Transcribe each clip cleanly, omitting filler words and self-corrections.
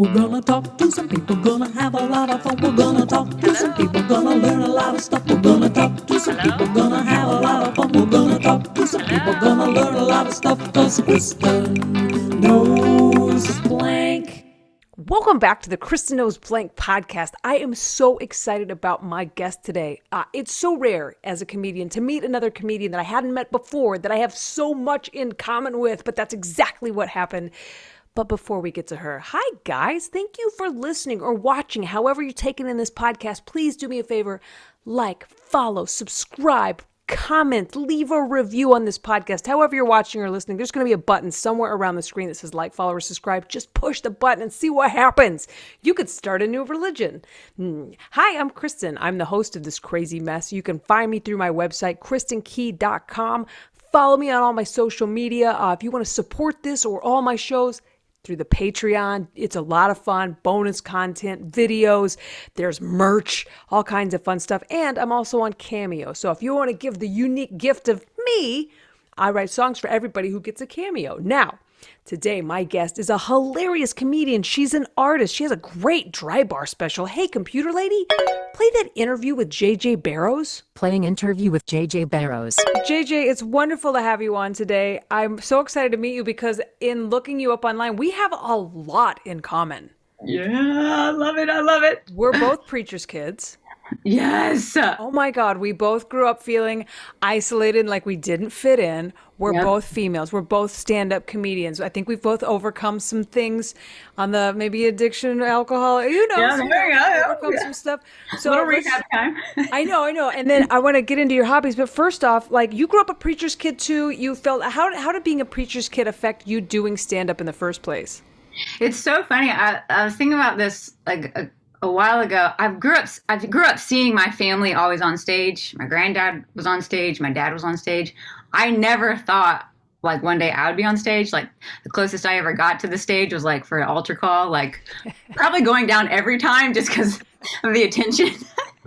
We're gonna talk to some people, gonna have a lot of fun. We're gonna talk to some people, gonna learn a lot of stuff. We're gonna talk to some people, gonna have a lot of fun. We're gonna talk to some people, gonna learn a lot of stuff. Cause Kristin knows blank. Welcome back to the Kristin Knows Blank podcast. I am so excited about my guest today. It's so rare as a comedian to meet another comedian that I hadn't met before, that I have so much in common with, but that's exactly what happened. But before we get to her, hi guys, thank you for listening or watching. However you're taking in this podcast, please do me a favor, like, follow, subscribe, comment, leave a review on this podcast. However you're watching or listening, there's going to be a button somewhere around the screen that says like, follow, or subscribe. Just push the button and see what happens. You could start a new religion. Hi, I'm Kristin. I'm the host of this crazy mess. You can find me through my website, KristinKey.com. Follow me on all my social media. If you want to support this or all my shows, through the Patreon. It's a lot of fun, bonus content, videos, there's merch, all kinds of fun stuff. And I'm also on Cameo. So if you want to give the unique gift of me, I write songs for everybody who gets a cameo. Now, today, my guest is a hilarious comedian. She's an artist. She has a great dry bar special. Hey, computer lady, play that interview with JJ Barrows. Playing interview with JJ Barrows. JJ, it's wonderful to have you on today. I'm so excited to meet you because in looking you up online, we have a lot in common. Yeah, I love it. I love it. We're both preacher's kids. Yes. Oh my God, we both grew up feeling isolated, like we didn't fit in. We're both females. We're both stand-up comedians. I think we've both overcome some things on the maybe addiction, alcohol. You know, overcome some stuff. So little recap time. I know. And then I want to get into your hobbies. But first off, like you grew up a preacher's kid too. You felt how did being a preacher's kid affect you doing stand-up in the first place? It's so funny. I was thinking about this like a while ago. I grew up seeing my family always on stage. My granddad was on stage. My dad was on stage. I never thought like one day I would be on stage. Like the closest I ever got to the stage was like for an altar call, like probably going down every time just because of the attention.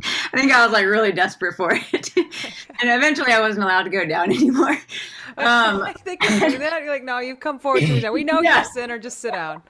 I think I was like really desperate for it. And eventually I wasn't allowed to go down anymore. They can do that. You're like, no, you've come forward to me now. We know you're a sinner. Just sit down.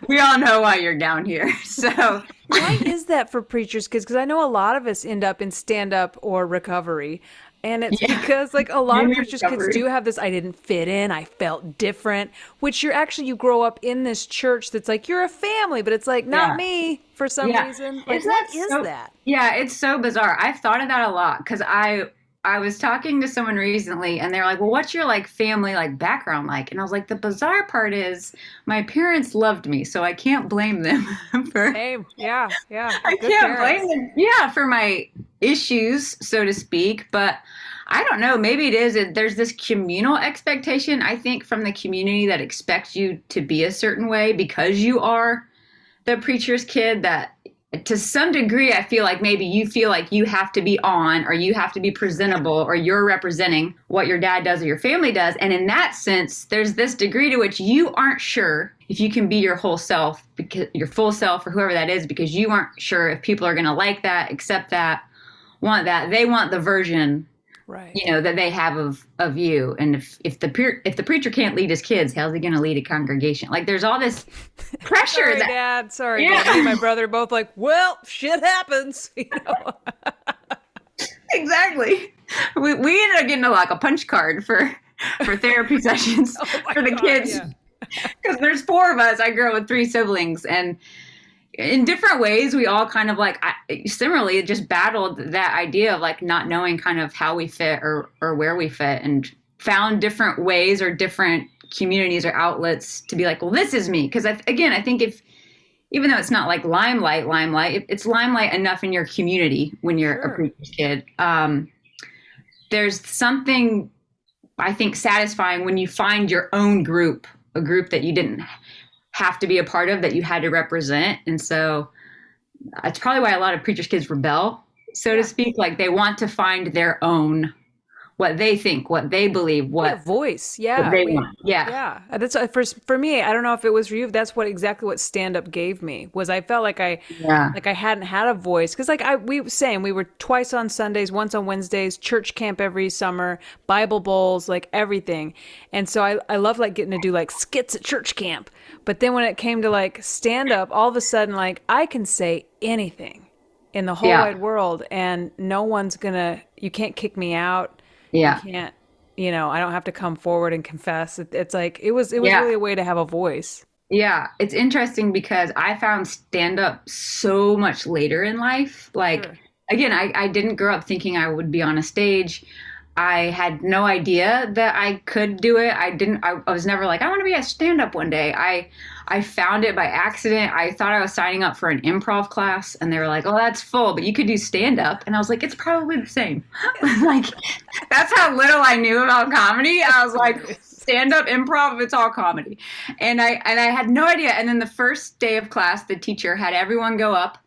We all know why you're down here. So why is that for preachers' kids? Because I know a lot of us end up in stand-up or recovery. And it's because like a lot of preachers' kids do have this, I didn't fit in, I felt different, which you grow up in this church that's like, you're a family, but it's like, not me for some reason. Like, what is that? Yeah, it's so bizarre. I've thought of that a lot because I was talking to someone recently and they're like, well, what's your like family like background like? And I was like, the bizarre part is my parents loved me, so I can't blame them for Same. Yeah. I can't blame them. Yeah, for my issues, so to speak. But I don't know, maybe it is. There's this communal expectation, I think, from the community that expects you to be a certain way because you are the preacher's kid, that to some degree, I feel like maybe you feel like you have to be on or you have to be presentable or you're representing what your dad does or your family does. And in that sense, there's this degree to which you aren't sure if you can be your whole self, because your full self or whoever that is, because you aren't sure if people are going to like that, accept that, want that. They want the version, right, that they have of you. And if the preacher can't lead his kids, how's he going to lead a congregation? Like there's all this pressure. Sorry, Dad. Me and my brother both like, well, shit happens. Exactly. We ended up getting like a punch card for therapy sessions for the kids. Because there's 4 of us. I grew up with 3 siblings, and in different ways, we all kind of like similarly just battled that idea of like not knowing kind of how we fit or where we fit, and found different ways or different communities or outlets to be like, well, this is me. Because I think even though it's not like limelight, it's limelight enough in your community when you're a preacher's kid. There's something I think satisfying when you find your own group, a group that you didn't have to be a part of, that you had to represent. And so that's probably why a lot of preachers' kids rebel, so to speak. Like they want to find their own, what they think, what they believe, what voice. What they want. Yeah. That's for me. I don't know if it was for you. That's exactly what stand-up gave me, was I felt like I hadn't had a voice. Cause like we were twice on Sundays, once on Wednesdays, church camp every summer, Bible bowls, like everything. And so I love like getting to do like skits at church camp. But then when it came to like stand up, all of a sudden, like I can say anything in the whole wide world and no one's you can't kick me out. Yeah. You can't, I don't have to come forward and confess. It's like, it was really a way to have a voice. Yeah. It's interesting because I found stand up so much later in life. Like, again, I didn't grow up thinking I would be on a stage. I had no idea that I could do it. I was never like, I want to be a stand-up one day. I found it by accident. I thought I was signing up for an improv class and they were like, oh, that's full, but you could do stand-up. And I was like, it's probably the same. Like, that's how little I knew about comedy. I was like, stand-up, improv, it's all comedy. And I had no idea. And then the first day of class, the teacher had everyone go up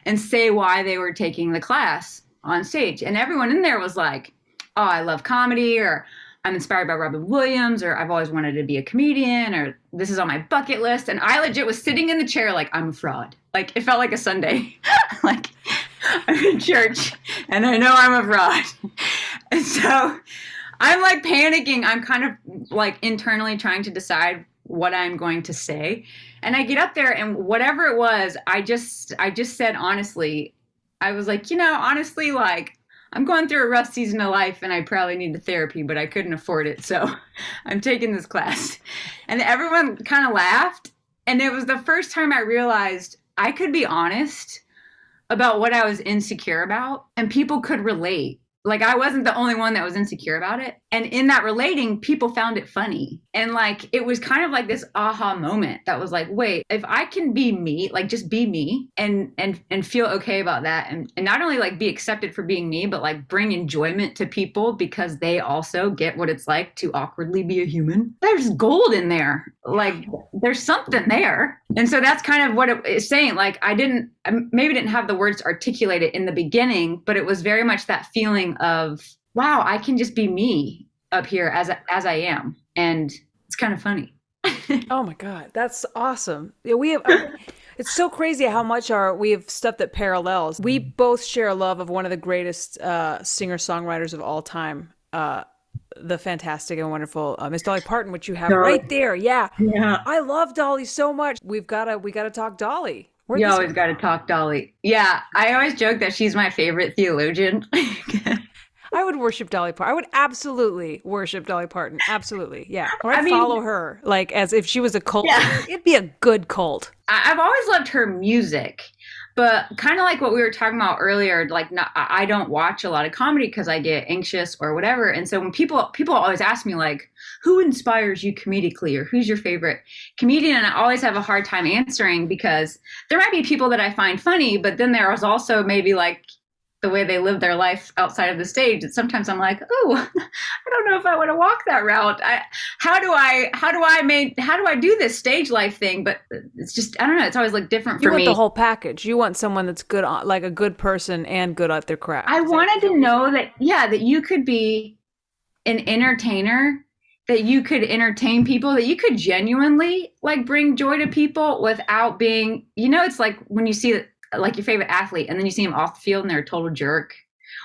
and say why they were taking the class on stage. And everyone in there was like, oh, I love comedy, or I'm inspired by Robin Williams, or I've always wanted to be a comedian, or this is on my bucket list. And I legit was sitting in the chair like, I'm a fraud. Like, it felt like a Sunday. Like, I'm in church, and I know I'm a fraud. And so I'm like panicking. I'm kind of like internally trying to decide what I'm going to say. And I get up there, and whatever it was, I just said honestly, I was like, honestly, like, I'm going through a rough season of life and I probably need the therapy, but I couldn't afford it. So I'm taking this class. And everyone kind of laughed. And it was the first time I realized I could be honest about what I was insecure about and people could relate. Like, I wasn't the only one that was insecure about it. And in that relating, people found it funny. And like, it was kind of like this aha moment that was like, wait, if I can be me, like just be me and feel okay about that. And not only like be accepted for being me, but like bring enjoyment to people because they also get what it's like to awkwardly be a human. There's gold in there. Like, there's something there. And so that's kind of what it is saying. Like, I maybe didn't have the words to articulate it in the beginning, but it was very much that feeling of, wow, I can just be me up here as I am. And it's kind of funny. Oh my God, that's awesome. Yeah, we have, it's so crazy how much we have stuff that parallels. We both share a love of one of the greatest singer-songwriters of all time, the fantastic and wonderful Miss Dolly Parton, which you have right there. Yeah. I love Dolly so much. We gotta talk Dolly. You always got to talk Dolly. Yeah. I always joke that she's my favorite theologian. I would worship Dolly Parton. I would absolutely worship Dolly Parton. Absolutely. Yeah. Or I'd follow her like as if she was a cult. Yeah. It'd be a good cult. I've always loved her music, but kind of like what we were talking about earlier, like I don't watch a lot of comedy because I get anxious or whatever. And so when people always ask me like, who inspires you comedically or who's your favorite comedian? And I always have a hard time answering because there might be people that I find funny, but then there is also maybe like the way they live their life outside of the stage. And sometimes I'm like, oh, I don't know if I want to walk that route. How do I do this stage life thing? But it's just, I don't know. It's always like different for me. You want the whole package. You want someone that's good, like a good person and good at their craft. I wanted to know that you could be an entertainer, that you could entertain people, that you could genuinely like bring joy to people without being, it's like when you see like your favorite athlete and then you see them off the field and they're a total jerk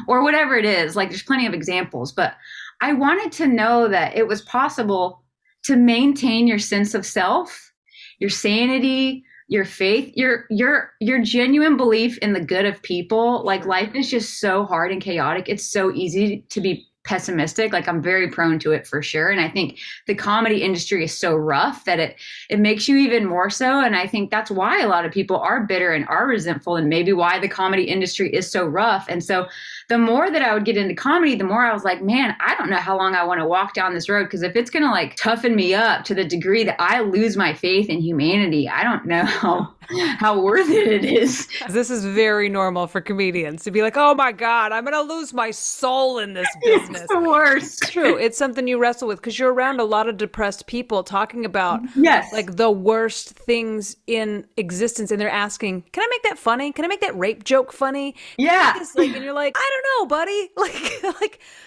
or whatever it is. Like, there's plenty of examples, but I wanted to know that it was possible to maintain your sense of self, your sanity, your faith, your genuine belief in the good of people. Like, life is just so hard and chaotic. It's so easy to be pessimistic. Like, I'm very prone to it for sure. And I think the comedy industry is so rough that it makes you even more so. And I think that's why a lot of people are bitter and are resentful, and maybe why the comedy industry is so rough. And so the more that I would get into comedy, the more I was like, man, I don't know how long I want to walk down this road, because if it's going to like toughen me up to the degree that I lose my faith in humanity, I don't know how worth it is. This is very normal for comedians to be like, oh my God, I'm going to lose my soul in this business. It's the worst. It's true. It's something you wrestle with because you're around a lot of depressed people talking about like the worst things in existence. And they're asking, can I make that funny? Can I make that rape joke funny? Yeah. And you're like, I don't know, buddy.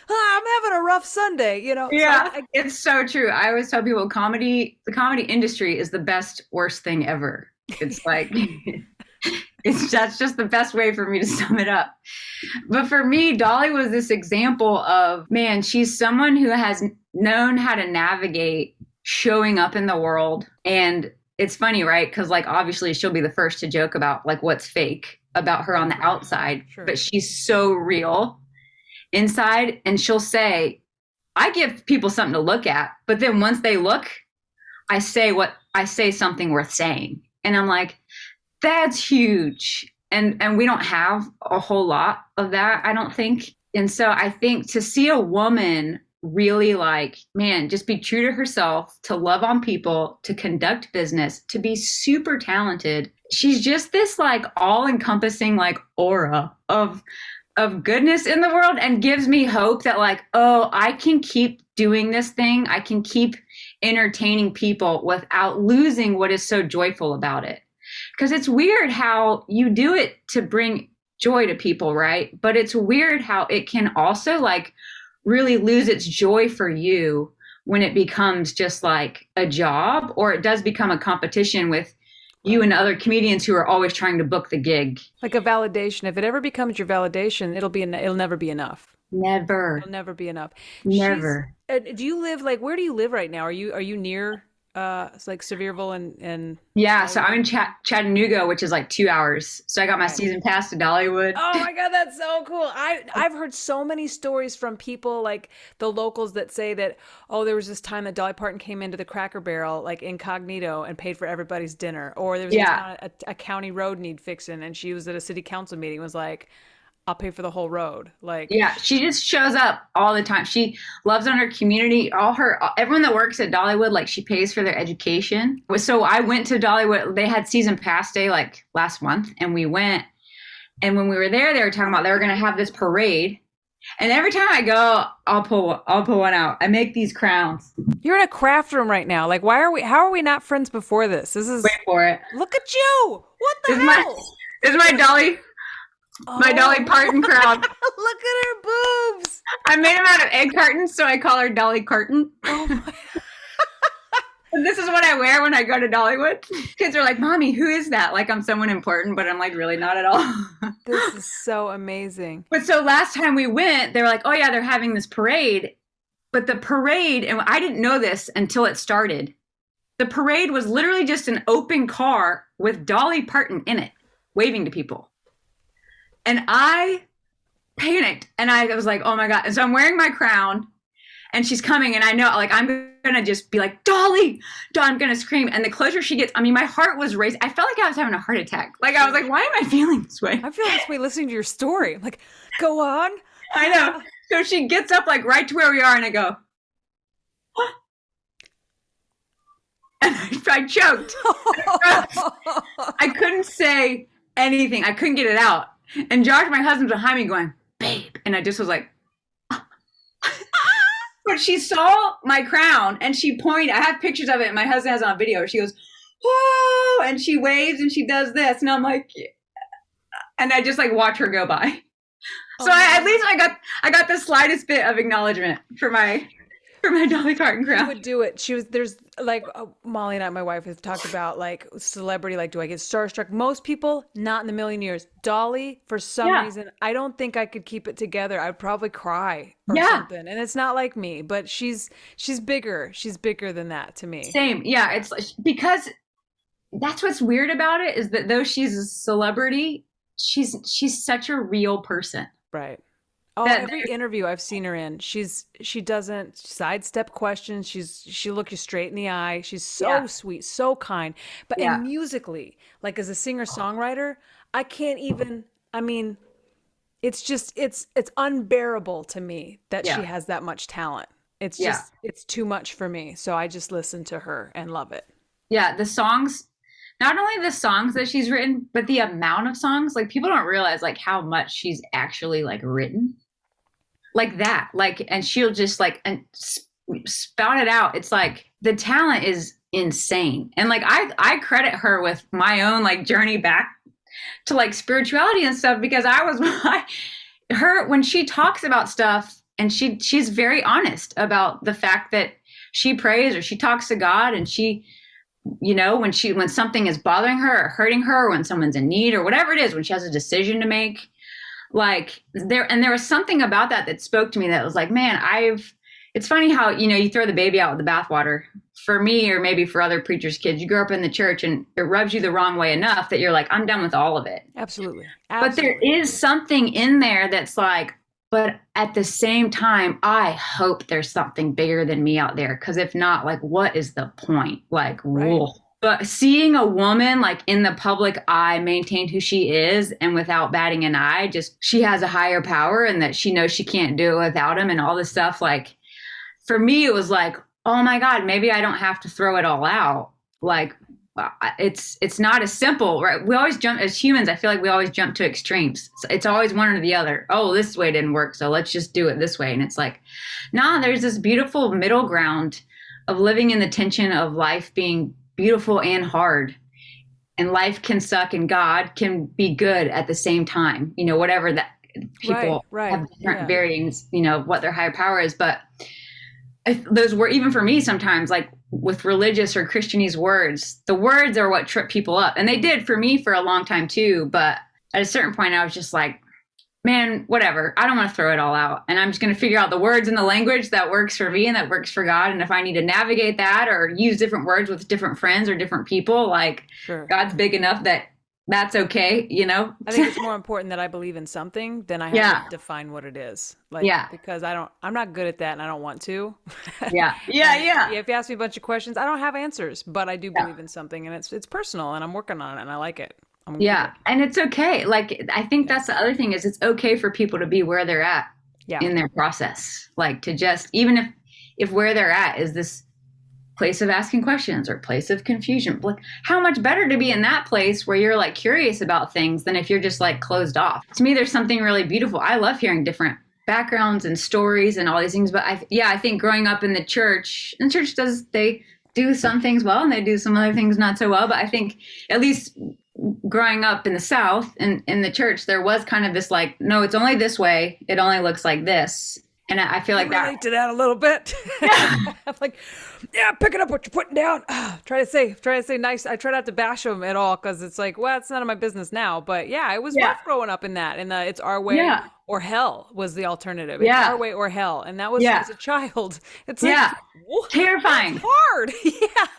I'm having a rough Sunday, Yeah, so it's so true. I always tell people the comedy industry is the best, worst thing ever. It's like, that's just the best way for me to sum it up. But for me, Dolly was this example of, man, she's someone who has known how to navigate showing up in the world and it's funny, right? Because like obviously she'll be the first to joke about like what's fake about her on the outside, Sure. but she's so real inside. And she'll say, I give people something to look at, but then once they look, I say something worth saying. And I'm like, that's huge. And we don't have a whole lot of that, I don't think. And so I think to see a woman really like, man, just be true to herself, to love on people, to conduct business, to be super talented. She's just this like all-encompassing like aura of goodness in the world, and gives me hope that like, oh, I can keep doing this thing. I can keep entertaining people without losing what is so joyful about it. Because it's weird how you do it to bring joy to people, right? But it's weird how it can also like really lose its joy for you when it becomes just like a job, or it does become a competition with you and other comedians who are always trying to book the gig. Like a validation. If it ever becomes your validation, it'll never be enough. Never. It'll never be enough. Never. Do you live like, where do you live right now? Are you near it's like Sevierville and Yeah, so I'm in Chattanooga, which is like 2 hours. So I got my season pass to Dollywood. Oh my God, that's so cool. I've heard so many stories from people like the locals that say that, oh, there was this time that Dolly Parton came into the Cracker Barrel like incognito and paid for everybody's dinner. Or there was a county road need fixing, and she was at a city council meeting and was like, I'll pay for the whole road. Like, yeah, she just shows up all the time. She loves on her community. Everyone that works at Dollywood, like she pays for their education. So I went to Dollywood. They had season pass day like last month, and we went. And when we were there, they were talking about they were going to have this parade. And every time I go, I'll pull one out. I make these crowns. You're in a craft room right now. Like, how are we not friends before this? This is, wait for it. Look at you. What the hell? This is my Dolly. My Dolly Parton crown. Look at her boobs. I made them out of egg cartons, so I call her Dolly Carton. Oh my. And this is what I wear when I go to Dollywood. Kids are like, Mommy, who is that? Like I'm someone important, but I'm like, really not at all. This is so amazing. But so last time we went, they were like, oh yeah, they're having this parade. But the parade, and I didn't know this until it started. The parade was literally just an open car with Dolly Parton in it, waving to people. And I panicked, and I was like, oh my God. And so I'm wearing my crown, and she's coming, and I know, like, I'm going to just be like, Dolly, I'm going to scream. And the closer she gets, I mean, my heart was racing. I felt like I was having a heart attack. Like, I was like, why am I feeling this way? I feel this way listening to your story. I'm like, go on. I know. So she gets up, like, right to where we are, and I go, what? And I choked. I couldn't say anything. I couldn't get it out. And Josh, my husband's behind me going, babe. And I just was like, but she saw my crown and she pointed. I have pictures of it, and my husband has it on video. She goes, whoa, and she waves and she does this. And I'm like, yeah. And I just like watch her go by. So at least I got the slightest bit of acknowledgement for my Dolly Parton crown. She would do it. There's like Molly and I, my wife, have talked about like celebrity, like, do I get starstruck? Most people, not in a million years. Dolly, for some reason, I don't think I could keep it together. I'd probably cry or something. And it's not like me, but she's bigger. She's bigger than that to me. Same. Yeah. It's because that's what's weird about it, is that though she's a celebrity, she's such a real person. Right. Oh, every interview I've seen her in, she doesn't sidestep questions. She looks you straight in the eye. She's so sweet, so kind. But and musically, like as a singer-songwriter, I can't even, I mean, it's just it's unbearable to me that she has that much talent. It's just it's too much for me. So I just listen to her and love it. Yeah, the songs, not only the songs that she's written, but the amount of songs. Like people don't realize like how much she's actually like written. Like that, like, and she'll just like and spout it out. It's like the talent is insane, and like I credit her with my own like journey back to like spirituality and stuff, because I was her when she talks about stuff, and she's very honest about the fact that she prays or she talks to God, and she, you know, when something is bothering her or hurting her, or when someone's in need or whatever it is, when she has a decision to make. Like there was something about that spoke to me that was like, man, it's funny how, you know, you throw the baby out with the bathwater for me, or maybe for other preachers' kids, you grow up in the church and it rubs you the wrong way enough that you're like, I'm done with all of it. Absolutely. But there is something in there that's like, but at the same time, I hope there's something bigger than me out there. Because if not, like, what is the point? Like, whoa. But seeing a woman like in the public eye maintain who she is and without batting an eye, just she has a higher power and that she knows she can't do it without him and all this stuff. Like, for me, it was like, oh my God, maybe I don't have to throw it all out. Like, it's not as simple, right? We always jump as humans. I feel like we always jump to extremes. It's always one or the other. Oh, this way didn't work, so let's just do it this way. And it's like, nah, there's this beautiful middle ground of living in the tension of life being beautiful and hard. And life can suck and God can be good at the same time. You know, whatever that people have different varyings, you know, what their higher power is. But those were, even for me sometimes, like with religious or Christianese words, the words are what trip people up. And they did for me for a long time too. But at a certain point, I was just like, man, whatever. I don't want to throw it all out. And I'm just going to figure out the words and the language that works for me and that works for God. And if I need to navigate that or use different words with different friends or different people, like God's big enough that that's okay, you know? I think it's more important that I believe in something than I have to define what it is. Like, because I'm not good at that and I don't want to. If you ask me a bunch of questions, I don't have answers, but I do believe in something and it's personal and I'm working on it and I like it. And it's okay. Like, I think that's the other thing is it's okay for people to be where they're at in their process. Like, to just, even if where they're at is this place of asking questions or place of confusion, like, how much better to be in that place where you're like curious about things than if you're just like closed off. To me, there's something really beautiful. I love hearing different backgrounds and stories and all these things. But I think growing up in the church, they do some things well and they do some other things not so well. But I think at least growing up in the South and in the church, there was kind of this like, no, it's only this way. It only looks like this. And I feel like I relate to that a little bit. I'm like, picking up what you're putting down. Try to say nice. I try not to bash them at all because it's like, well, it's none of my business now. But it was rough growing up in that. And it's our way or hell was the alternative. It's our way or hell. And that was as a child. It's like, terrifying. It's hard.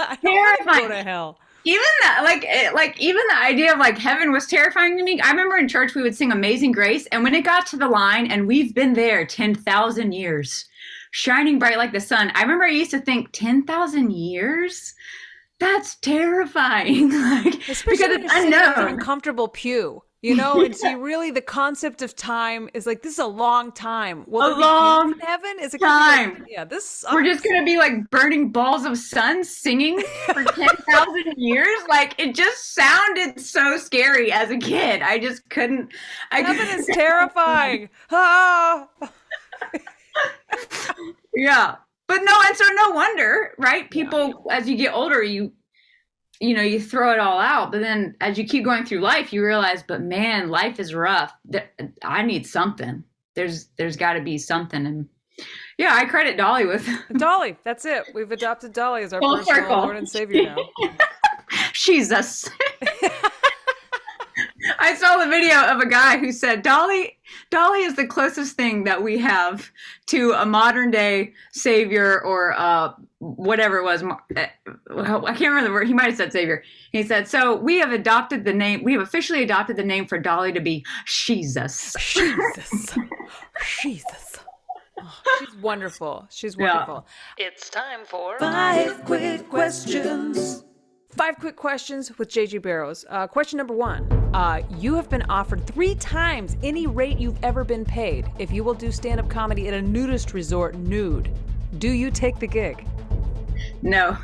I don't want to go to hell. Even that, even the idea of like heaven was terrifying to me. I remember in church we would sing Amazing Grace, and when it got to the line, and we've been there 10,000 years, shining bright like the sun. I remember I used to think 10,000 years. That's terrifying. Like, especially because it's unknown, an uncomfortable pew. You know, and so really the concept of time is like, this is a long time. Well, a long heaven is a time. Like, this sucks. We're just going to be like burning balls of sun singing for 10,000 years. Like, it just sounded so scary as a kid. I just couldn't. Heaven is terrifying. Ah. But no, and so no wonder, right? People, as you get older, you throw it all out, but then as you keep going through life, you realize, but man, life is rough. I need something. There's got to be something. And I credit Dolly with Dolly. That's it. We've adopted Dolly as our full personal circle. Lord and Savior now. She's us. I saw the video of a guy who said, Dolly is the closest thing that we have to a modern day savior or whatever it was. I can't remember the word. He might have said savior. He said, so we have officially adopted the name for Dolly to be Jesus. Jesus. Oh, she's wonderful. She's wonderful. It's time for 5 quick questions. 5 quick questions with JJ Barrows. Question number 1. You have been offered 3 times any rate you've ever been paid if you will do stand-up comedy at a nudist resort nude. Do you take the gig? No.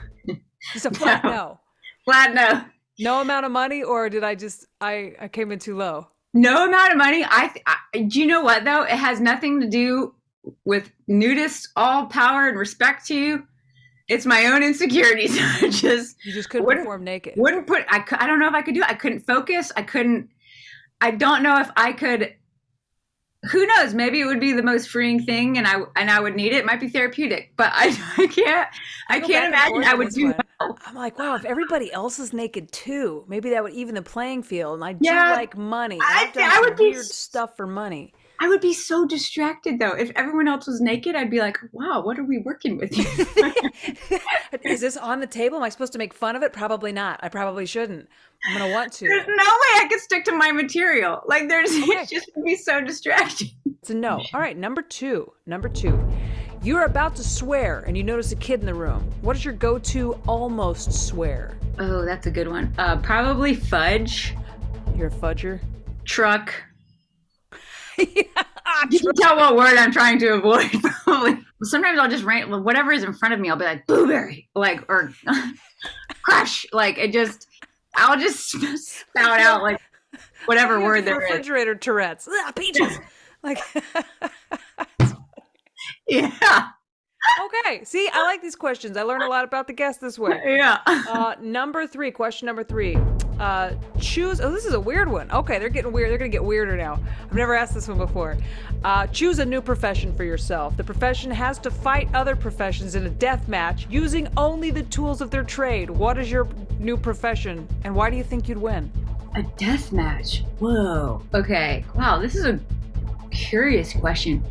It's a flat no. Flat no. No amount of money, or did I came in too low? No amount of money. Do you know what though? It has nothing to do with nudists. All power and respect to you. It's my own insecurities. You just couldn't perform naked. I don't know if I could do it. I couldn't focus. I don't know if I could. Who knows? Maybe it would be the most freeing thing, and I would need it. It might be therapeutic, but I can't imagine I would do well. I'm like, wow, if everybody else is naked too, maybe that would even the playing field. And I do like money. I would do weird stuff for money. I would be so distracted though. If everyone else was naked, I'd be like, wow, what are we working with here? Is this on the table? Am I supposed to make fun of it? Probably not. I probably shouldn't. I'm going to want to. There's no way I could stick to my material. Like it just would be so distracting. It's a no. All right, number two. You're about to swear and you notice a kid in the room. What is your go-to almost swear? Oh, that's a good one. Probably fudge. You're a fudger? Truck. You can tell what word I'm trying to avoid, probably. Sometimes I'll just write whatever is in front of me. I'll be like, blueberry, like, or crush. Like, I'll just spout out, like, whatever word there is. Refrigerator Tourette's. Peaches. Like, yeah. Okay. See, I like these questions. I learned a lot about the guest this way. Yeah. Question number three. Choose. Oh, this is a weird one. Okay, they're getting weird. They're going to get weirder now. I've never asked this one before. Choose a new profession for yourself. The profession has to fight other professions in a death match using only the tools of their trade. What is your new profession, and why do you think you'd win? A death match. Whoa. Okay. Wow, this is a curious question.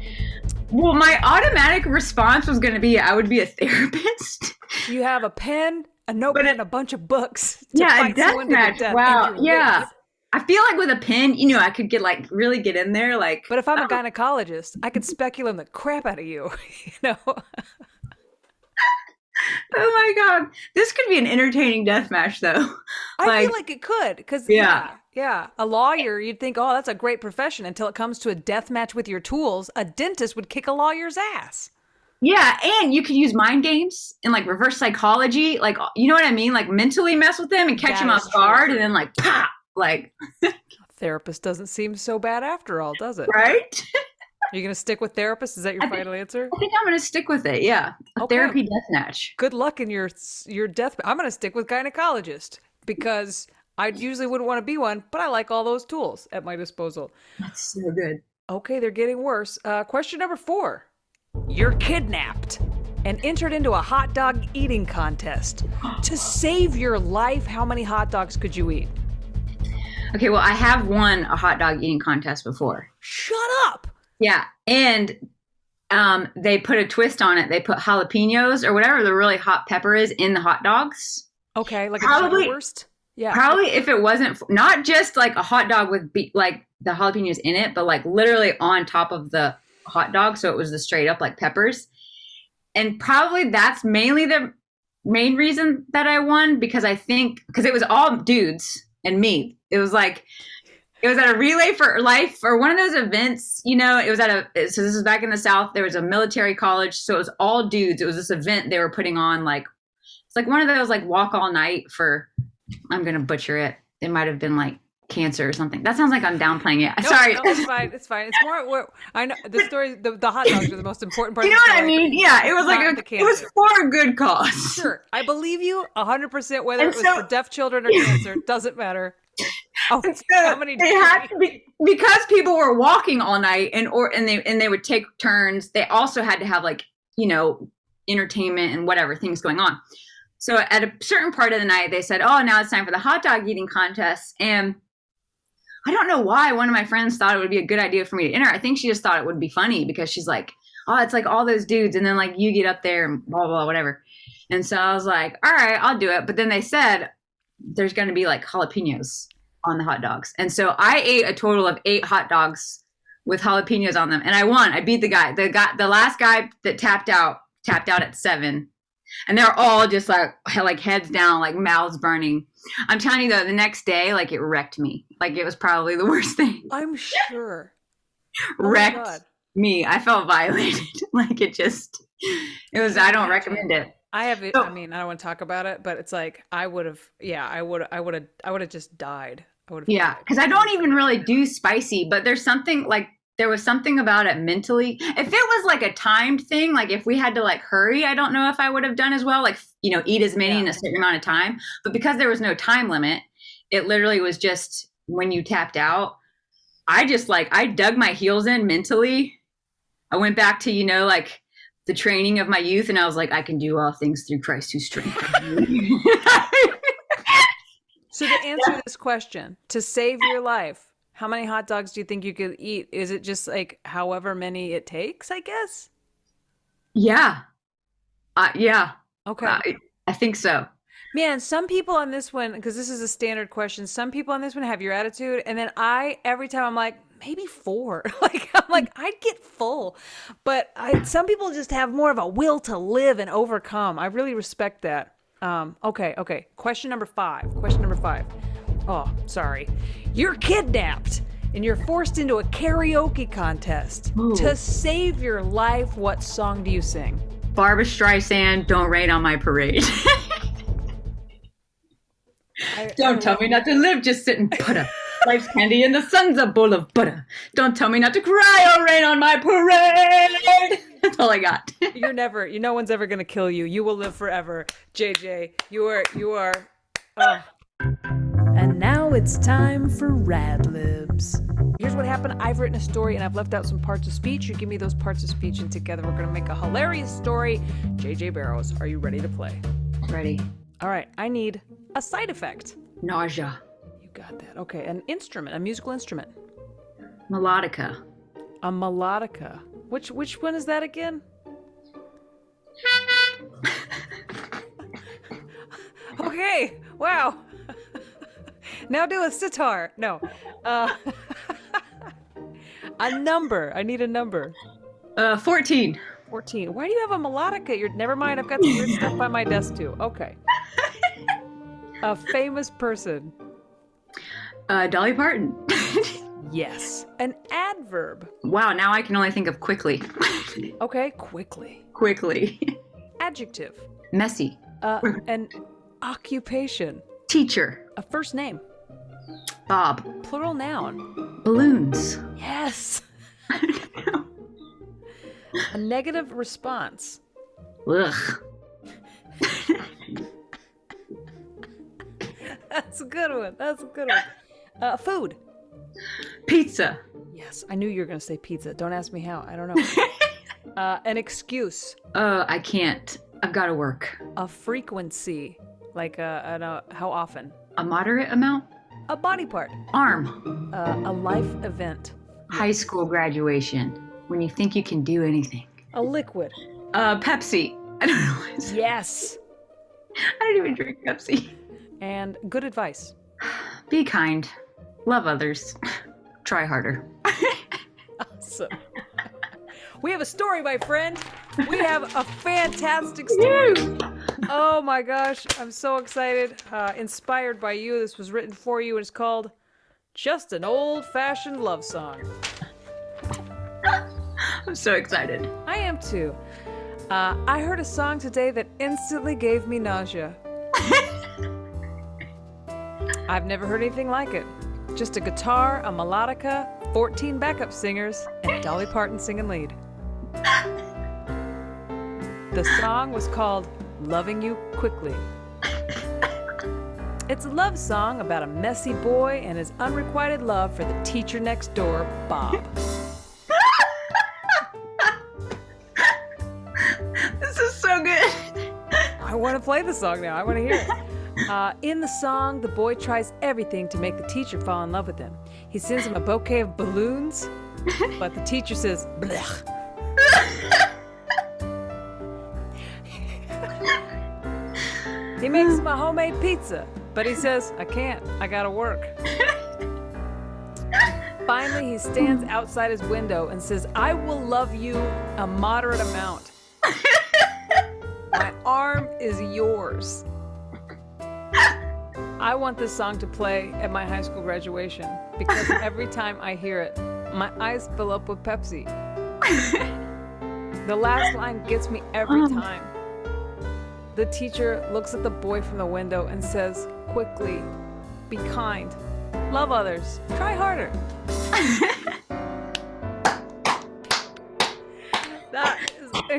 Well, my automatic response was going to be I would be a therapist. You have a pen, a notepad, and a bunch of books. Yeah, a death match. Wow. Yeah. Wits. I feel like with a pen, I could really get in there. Like, but if I'm a gynecologist, I could speculum the crap out of you. Oh my God. This could be an entertaining death match, though. I feel like it could. Because, yeah. A lawyer, you'd think, oh, that's a great profession until it comes to a death match with your tools. A dentist would kick a lawyer's ass. Yeah. And you could use mind games and like reverse psychology. Like, you know what I mean? Like mentally mess with them and catch them off guard and then like, pop. Like, therapist doesn't seem so bad after all, does it? Right? Are you going to stick with therapist? Is that your final answer? I think I'm going to stick with it. Yeah. Therapy death match. Good luck in your death. I'm going to stick with gynecologist because I usually wouldn't want to be one, but I like all those tools at my disposal. That's so good. Okay, they're getting worse. Question number 4. You're kidnapped and entered into a hot dog eating contest. To save your life, how many hot dogs could you eat? Okay, well, I have won a hot dog eating contest before. Shut up! Yeah, and they put a twist on it. They put jalapenos or whatever the really hot pepper is in the hot dogs. Okay, like probably, a worst. Yeah, probably if it wasn't not just like a hot dog with like the jalapenos in it, but like literally on top of the hot dog, so it was the straight up like peppers. And probably that's mainly the main reason that I won because it was all dudes and me. It was at a Relay for Life or one of those events, it was so this is back in the South. There was a military college. So it was all dudes. It was this event they were putting on it's like one of those like walk all night for, I'm going to butcher it. It might've been like cancer or something. That sounds like I'm downplaying it. No, sorry. No, it's fine. It's fine. It's more, I know the story, the hot dogs are the most important part. You know what I mean? Yeah. It was it was for a good cause. Sure. I believe you 100%, whether it was for deaf children or cancer, doesn't matter. Oh, how many they had to be because people were walking all night and they would take turns. They also had to have entertainment and whatever things going on. So at a certain part of the night, they said, "Oh, now it's time for the hot dog eating contest." And I don't know why one of my friends thought it would be a good idea for me to enter. I think she just thought it would be funny because she's like, "Oh, it's like all those dudes, and then like you get up there and blah blah whatever." And so I was like, "All right, I'll do it." But then they said there's going to be like jalapenos on the hot dogs. And so I ate a total of 8 hot dogs with jalapenos on them. And I won. I beat the guy. The last guy that tapped out at 7. And they're all just like heads down, like mouths burning. I'm telling you though, the next day, like it wrecked me. Like it was probably the worst thing. I'm sure. Wrecked me. I felt violated. I don't recommend it. I have it. I mean, I don't want to talk about it, but it's like I would have just died. Yeah, because I don't even really do spicy, but there was something about it mentally. If it was like a timed thing, like if we had to like hurry, I don't know if I would have done as well. Like, eat as many in a certain amount of time. But because there was no time limit, it literally was just when you tapped out. I dug my heels in mentally. I went back to, the training of my youth, and I was like, I can do all things through Christ who strengthens me. So to answer this question, to save your life, How many hot dogs do you think you could eat? Is it just like however many it takes, I guess? Yeah. Yeah. Okay. I think so. Man, some people on this one, because this is a standard question, some people on this one have your attitude, and then every time I'm like, maybe 4. I'd get full. But some people just have more of a will to live and overcome. I really respect that. Okay. Question number 5. Oh, sorry. You're kidnapped, and you're forced into a karaoke contest. Ooh. To save your life, what song do you sing? Barbra Streisand, Don't Rain on My Parade. Don't tell me not to live, just sit and putter. Life's candy and the sun's a bowl of butter. Don't tell me not to cry or rain on my parade. That's all I got. No one's ever going to kill you. You will live forever. JJ, you are. Oh. And now it's time for Rad Libs. Here's what happened. I've written a story and I've left out some parts of speech. You give me those parts of speech and together we're going to make a hilarious story. JJ Barrows, are you ready to play? Ready. All right. I need a side effect. Nausea. You got that. Okay. An instrument, a musical instrument. Melodica. A melodica. Which one is that again? Okay. Wow. Now do a sitar. No. A number. I need a number. 14. 14. Why do you have a melodica? Never mind. I've got some weird stuff by my desk too. Okay. A famous person. Dolly Parton. Yes. An adverb. Wow, now I can only think of quickly. Okay, quickly. Quickly. Adjective. Messy. An occupation. Teacher. A first name. Bob. Plural noun. Balloons. Yes. A negative response. Ugh. That's a good one. Food. Pizza. Yes, I knew you were going to say pizza. Don't ask me how. I don't know. An excuse. I can't. I've got to work. A frequency. Like how often? A moderate amount? A body part. Arm. A life event. High school graduation. When you think you can do anything. A liquid. Pepsi. I don't know what it is. Yes. I don't even drink Pepsi. And good advice. Be kind. Love others. Try harder. Awesome. We have a story, my friend. We have a fantastic story. Oh my gosh. I'm so excited. Inspired by you. This was written for you. It's called Just an Old-Fashioned Love Song. I'm so excited. I am too. I heard a song today that instantly gave me nausea. I've never heard anything like it. Just a guitar, a melodica, 14 backup singers, and Dolly Parton singing lead. The song was called Loving You Quickly. It's a love song about a messy boy and his unrequited love for the teacher next door, Bob. This is so good. I want to play the song now. I want to hear it. In the song, the boy tries everything to make the teacher fall in love with him. He sends him a bouquet of balloons, but the teacher says, blech. He makes him a homemade pizza, but he says, I can't. I gotta work. Finally, he stands outside his window and says, I will love you a moderate amount. My arm is yours. I want this song to play at my high school graduation because every time I hear it, my eyes fill up with Pepsi. The last line gets me every time. The teacher looks at the boy from the window and says, quickly, be kind, love others, try harder.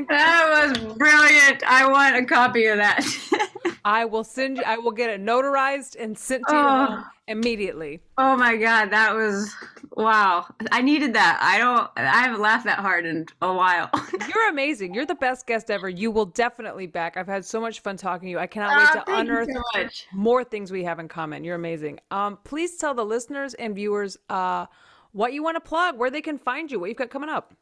That was brilliant. I want a copy of that. I will get it notarized and sent to you home immediately. Oh my God, that was Wow. I needed that. I haven't laughed that hard in a while. You're amazing. You're the best guest ever. You will definitely back. I've had so much fun talking to you. I cannot wait to Thank you unearth so much. more things we have in common. You're amazing. Please tell the listeners and viewers what you want to plug, where they can find you, what you've got coming up.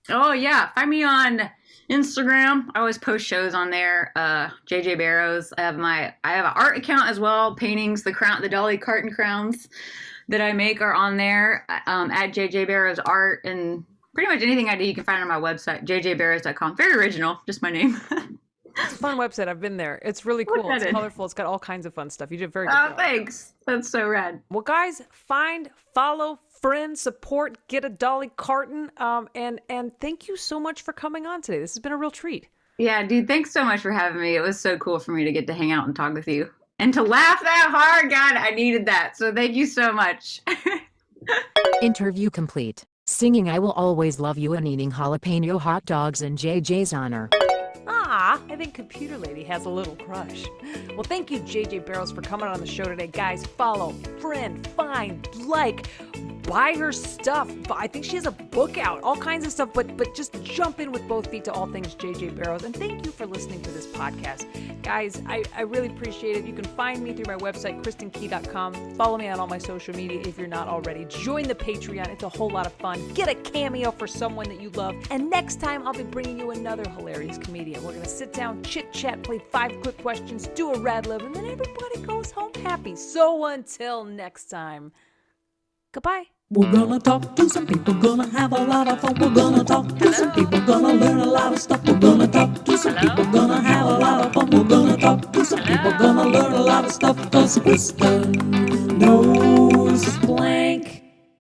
Oh yeah, find me on Instagram. I always post shows on there. JJ Barrows. I have an art account as well. Paintings, the Dolly Parton crowns that I make are on there. At JJ Barrows Art, and pretty much anything I do you can find on my website, jjbarrows.com. Very original, just my name. It's a fun website. I've been there. It's really cool. It's colorful. It's got all kinds of fun stuff. You did a very good job. Thanks. That's so rad. Well, guys, find, follow, friend, support, get a Dolly Parton. And thank you so much for coming on today. This has been a real treat. Yeah, dude, thanks so much for having me. It was so cool for me to get to hang out and talk with you. And to laugh that hard, God, I needed that. So thank you so much. Interview complete. Singing I Will Always Love You and eating jalapeno hot dogs in JJ's honor. I think Computer Lady has a little crush. Well, thank you, JJ Barrows, for coming on the show today. Guys, follow, friend, find, like, buy her stuff. I think she has a book out, all kinds of stuff, but just jump in with both feet to all things JJ Barrows. And thank you for listening to this podcast. Guys, I really appreciate it. You can find me through my website, KristinKey.com. Follow me on all my social media if you're not already. Join the Patreon. It's a whole lot of fun. Get a cameo for someone that you love. And next time, I'll be bringing you another hilarious comedian. We're going to sit down, chit-chat, play 5 quick questions, do a rad lib, and then everybody goes home happy. So until next time, goodbye. We're gonna talk to some people, gonna have a lot of fun. We're gonna talk to some people, gonna learn a lot of stuff. We're gonna talk to some people, gonna have a lot of fun. We're gonna talk to some people, gonna learn a lot of stuff. 'Cause Kristin knows